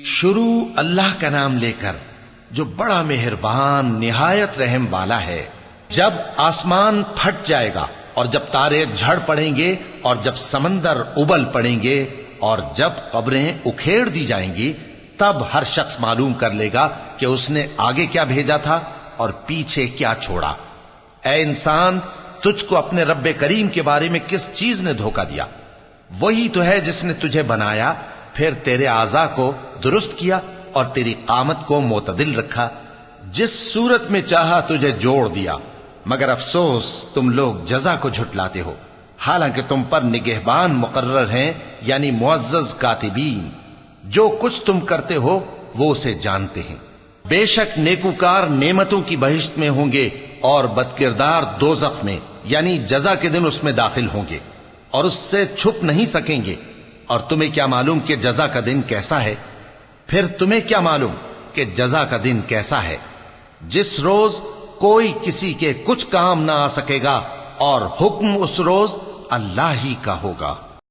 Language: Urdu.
شروع اللہ کا نام لے کر جو بڑا مہربان نہایت رحم والا ہے۔ جب آسمان پھٹ جائے گا اور جب تارے جھڑ پڑیں گے اور جب سمندر ابل پڑیں گے اور جب قبریں اکھیڑ دی جائیں گی، تب ہر شخص معلوم کر لے گا کہ اس نے آگے کیا بھیجا تھا اور پیچھے کیا چھوڑا۔ اے انسان، تجھ کو اپنے رب کریم کے بارے میں کس چیز نے دھوکہ دیا؟ وہی تو ہے جس نے تجھے بنایا، پھر تیرے اعضاء کو درست کیا اور تیری قامت کو معتدل رکھا، جس صورت میں چاہا تجھے جوڑ دیا، مگر افسوس تم لوگ جزا کو جھٹلاتے ہو، حالانکہ تم پر نگہبان مقرر ہیں، یعنی معزز کاتبین۔ جو کچھ تم کرتے ہو وہ اسے جانتے ہیں۔ بے شک نیکوکار نعمتوں کی بہشت میں ہوں گے اور بدکردار دوزخ میں، یعنی جزا کے دن اس میں داخل ہوں گے اور اس سے چھپ نہیں سکیں گے۔ اور تمہیں کیا معلوم کہ جزا کا دن کیسا ہے؟ پھر تمہیں کیا معلوم کہ جزا کا دن کیسا ہے؟ جس روز کوئی کسی کے کچھ کام نہ آ سکے گا اور حکم اس روز اللہ ہی کا ہوگا۔